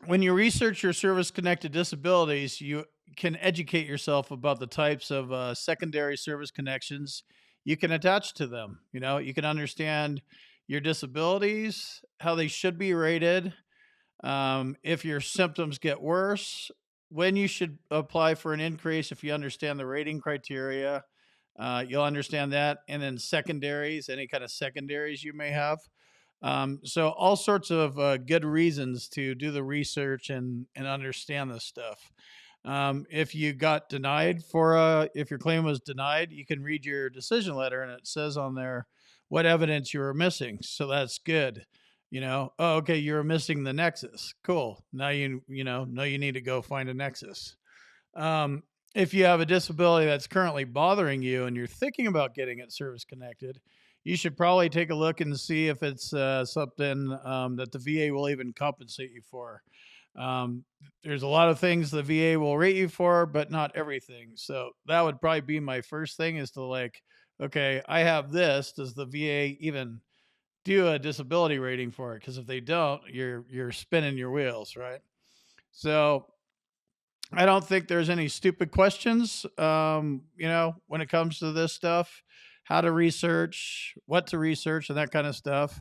when you research your service-connected disabilities, you can educate yourself about the types of secondary service connections you can attach to them. You know, you can understand your disabilities, how they should be rated, if your symptoms get worse, when you should apply for an increase if you understand the rating criteria. You'll understand that. And then secondaries, any kind of secondaries you may have. So all sorts of good reasons to do the research and understand this stuff. If you got denied for if your claim was denied, you can read your decision letter and it says on there what evidence you were missing. So that's good. You know, oh, okay, you were missing the nexus. Cool. Now know you need to go find a nexus. Um, if you have a disability that's currently bothering you and you're thinking about getting it service connected, you should probably take a look and see if it's something that the VA will even compensate you for. Um, there's a lot of things the VA will rate you for, but not everything. So that would probably be my first thing is to like, okay, I have this. Does the VA even do a disability rating for it? Because if they don't, you're spinning your wheels, right? So I don't think there's any stupid questions, when it comes to this stuff, how to research, what to research, and that kind of stuff.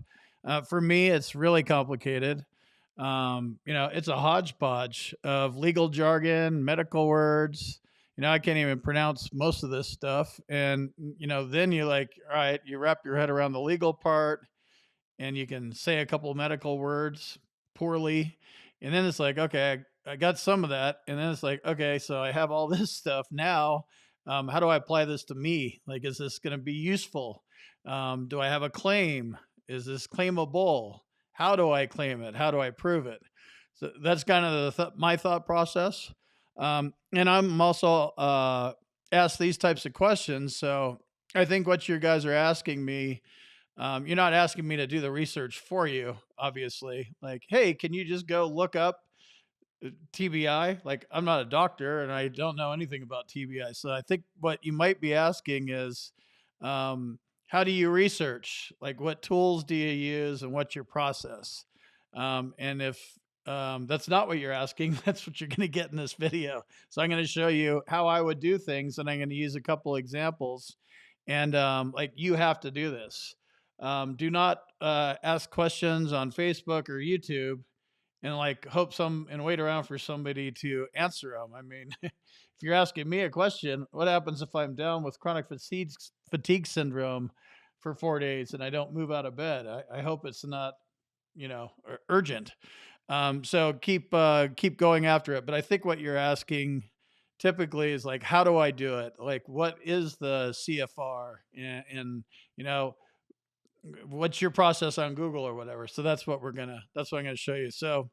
For me, it's really complicated. It's a hodgepodge of legal jargon, medical words. I can't even pronounce most of this stuff. And, then you like, all right, you wrap your head around the legal part and you can say a couple of medical words poorly. And then it's like, okay, I got some of that. And then it's like, okay, so I have all this stuff now. How do I apply this to me? Like, is this going to be useful? Do I have a claim? Is this claimable? How do I claim it? How do I prove it? So that's kind of my thought process. And I'm also asked these types of questions. So I think what you guys are asking me, you're not asking me to do the research for you, obviously. Like, hey, can you just go look up TBI? Like, I'm not a doctor and I don't know anything about TBI. So I think what you might be asking is, how do you research? Like, what tools do you use and what's your process? And if that's not what you're asking, that's what you're going to get in this video. So I'm going to show you how I would do things and I'm going to use a couple examples. And like, you have to do this. Do not ask questions on Facebook or YouTube and like hope some and wait around for somebody to answer them. I mean, if you're asking me a question, what happens if I'm down with chronic fatigue syndrome for 4 days and I don't move out of bed? I hope it's not, urgent. So keep going after it. But I think what you're asking typically is like, how do I do it? Like, what is the CFR? And you know, what's your process on Google or whatever. So that's what I'm gonna show you. So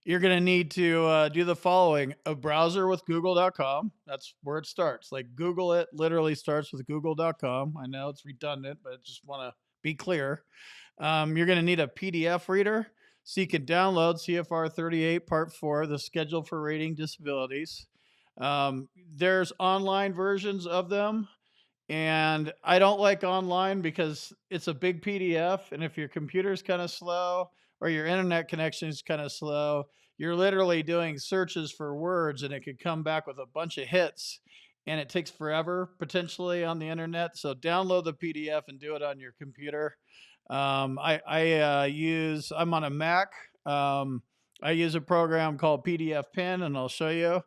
you're going to need to do the following: a browser with google.com. That's where it starts. Like, Google it literally starts with google.com. I know it's redundant, but I just want to be clear. You're going to need a PDF reader so you can download CFR 38 Part 4, the Schedule for Rating Disabilities. There's online versions of them. And I don't like online because it's a big PDF. And if your computer's kind of slow or your internet connection is kind of slow, you're literally doing searches for words and it could come back with a bunch of hits and it takes forever potentially on the internet. So download the PDF and do it on your computer. I'm on a Mac. I use a program called PDF Pen and I'll show you.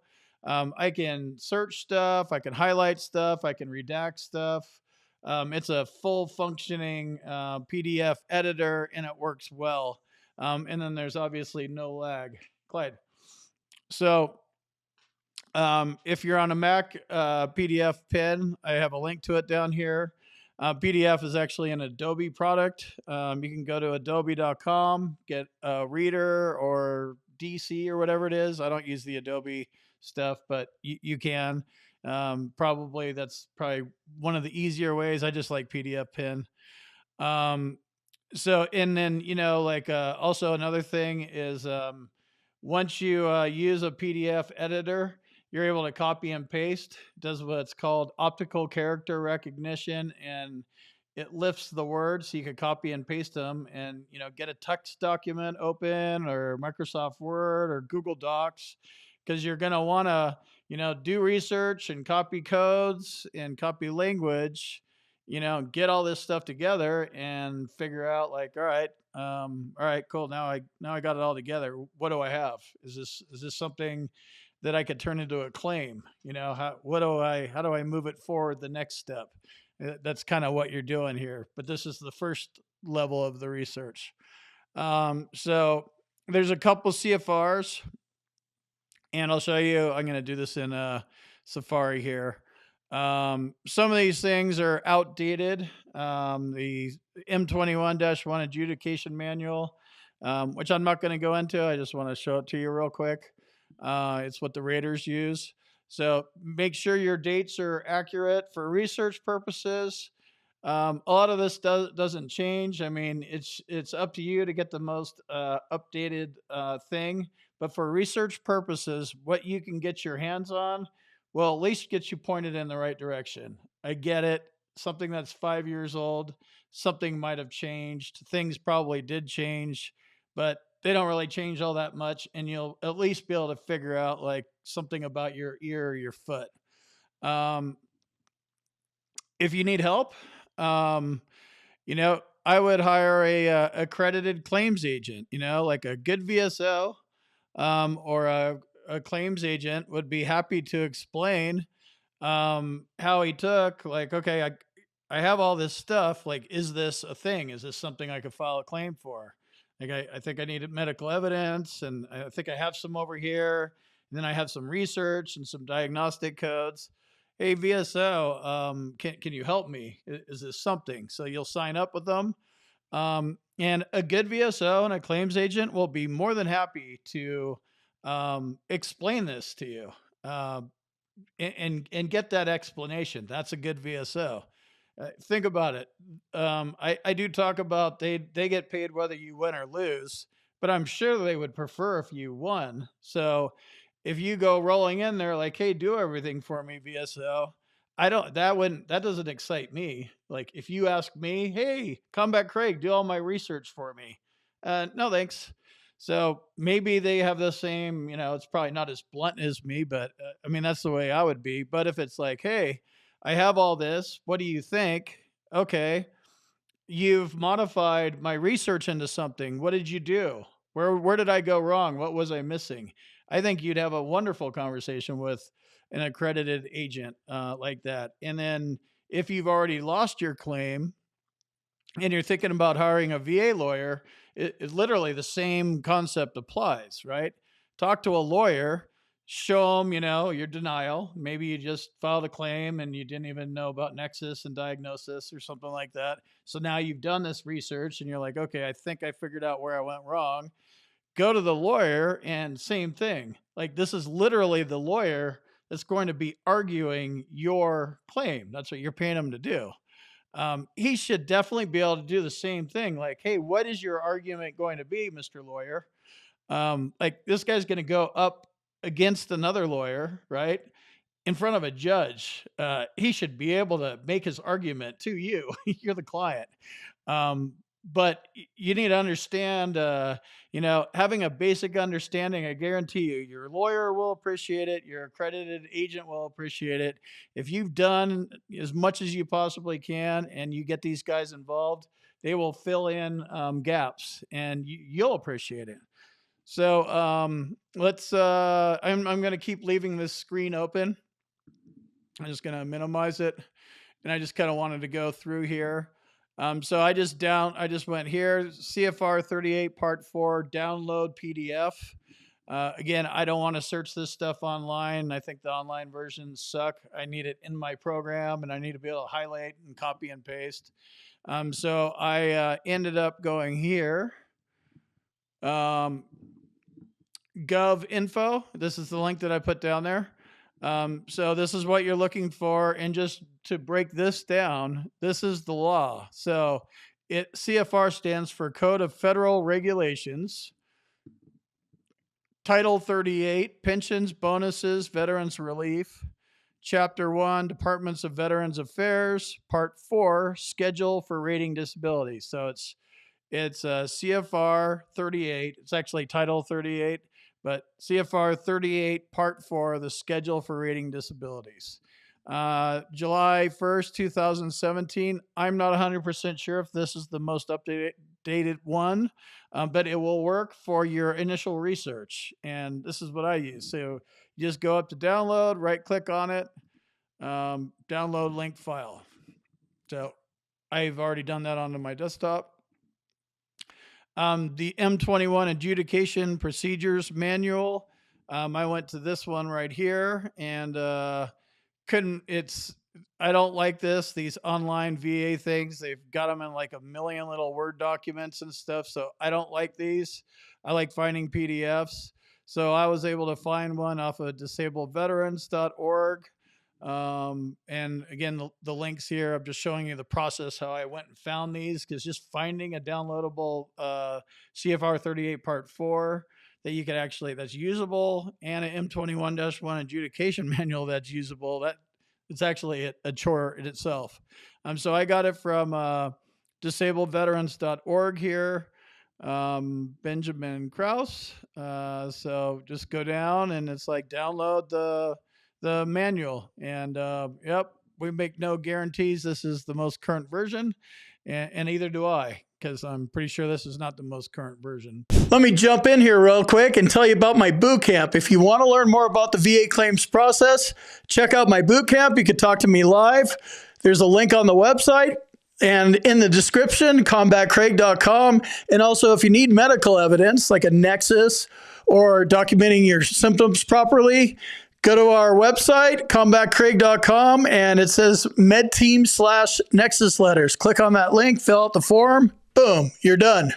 I can search stuff, I can highlight stuff, I can redact stuff. It's a full functioning PDF editor and it works well. And then there's obviously no lag. Clyde. So if you're on a Mac, PDF Pen, I have a link to it down here. PDF is actually an Adobe product. You can go to adobe.com, get a reader or DC or whatever it is. I don't use the Adobe stuff, but you can. Probably that's probably one of the easier ways. I just like PDF Pen. Um, so, and then, also another thing is, once you use a PDF editor, you're able to copy and paste. It does what's called optical character recognition, and it lifts the words so you could copy and paste them, and get a text document open, or Microsoft Word or Google Docs, because you're going to want to do research and copy codes and copy language, get all this stuff together and figure out, like, all right, cool, now I got it all together. What do I have? Is this something that I could turn into a claim? How do I move it forward the next step? That's kind of what you're doing here, but this is the first level of the research. So there's a couple CFRs, and I'll show you. I'm going to do this in Safari here. Some of these things are outdated. The M21-1 adjudication manual, which I'm not going to go into. I just want to show it to you real quick. It's what the raters use. So make sure your dates are accurate for research purposes. A lot of this doesn't change. I mean, it's up to you to get the most updated thing. But for research purposes, what you can get your hands on will at least get you pointed in the right direction. I get it. Something that's 5 years old, something might have changed. Things probably did change, but they don't really change all that much. And you'll at least be able to figure out, like, something about your ear or your foot. Um, if you need help, um, I would hire a accredited claims agent. Like a good VSO, or a claims agent would be happy to explain how he took, like, okay, I have all this stuff. Like, is this a thing? Is this something I could file a claim for? Like, I think I needed medical evidence, and I think I have some over here. And then I have some research and some diagnostic codes. Hey, VSO, can you help me? Is this something? So you'll sign up with them. And a good VSO and a claims agent will be more than happy to explain this to you. And get that explanation. That's a good VSO. Think about it. I do talk about they get paid whether you win or lose, but I'm sure they would prefer if you won. So if you go rolling in there like, hey, do everything for me, VSO. I don't that doesn't excite me. Like, if you ask me, hey, Combat Craig, do all my research for me. No thanks. So maybe they have the same, it's probably not as blunt as me, but I mean, that's the way I would be. But if it's like, hey, I have all this, what do you think? Okay, you've modified my research into something. What did you do? Where did I go wrong? What was I missing? I think you'd have a wonderful conversation with an accredited agent like that. And then if you've already lost your claim, and you're thinking about hiring a VA lawyer, it literally the same concept applies, right? Talk to a lawyer, show them, your denial. Maybe you just filed a claim and you didn't even know about nexus and diagnosis or something like that. So now you've done this research and you're like, okay, I think I figured out where I went wrong. Go to the lawyer and same thing. Like, this is literally the lawyer that's going to be arguing your claim. That's what you're paying them to do. He should definitely be able to do the same thing. Like, hey, what is your argument going to be, Mr. Lawyer? Like, this guy's going to go up against another lawyer, right? In front of a judge. He should be able to make his argument to you. You're the client. Um, but you need to understand, having a basic understanding. I guarantee you, your lawyer will appreciate it. Your accredited agent will appreciate it. If you've done as much as you possibly can and you get these guys involved, they will fill in gaps, and you'll appreciate it. So I'm going to keep leaving this screen open. I'm just going to minimize it. And I just kind of wanted to go through here. So I just went here, CFR 38 Part 4, download PDF. Again, I don't want to search this stuff online. I think the online versions suck. I need it in my program, and I need to be able to highlight and copy and paste. So I ended up going here. Gov info. This is the link that I put down there. So this is what you're looking for. And just to break this down, this is the law. So CFR stands for Code of Federal Regulations. Title 38, pensions, bonuses, veterans relief. Chapter 1, Departments of Veterans Affairs. Part 4, Schedule for Rating Disabilities. So it's CFR 38. It's actually Title 38, but CFR 38, Part 4, the Schedule for Rating Disabilities. July 1st, 2017. I'm not 100% sure if this is the most updated one, but it will work for your initial research. And this is what I use. So you just go up to download, right click on it, download link file. So I've already done that onto my desktop. The M21 Adjudication Procedures Manual. I went to this one right here and I don't like these online VA things. They've got them in like a million little Word documents and stuff. So I don't like these. I like finding PDFs. So I was able to find one off of disabledveterans.org. And again, the links here, I'm just showing you the process, how I went and found these, because just finding a downloadable CFR 38 Part 4 that you could actually, that's usable, and an M21-1 adjudication manual that's usable, that it's actually a chore in itself. So I got it from disabledveterans.org here, Benjamin Krause. So just go down and it's like download the manual, and yep, we make no guarantees this is the most current version, and either do I, because I'm pretty sure this is not the most current version. Let me jump in here real quick and tell you about my boot camp. If you want to learn more about the VA claims process, check out my boot camp. You can talk to me live. There's a link on the website and in the description, combatcraig.com. And also, if you need medical evidence like a nexus or documenting your symptoms properly, go to our website, combatcraig.com, and it says medteam/nexus letters. Click on that link, fill out the form, boom, you're done.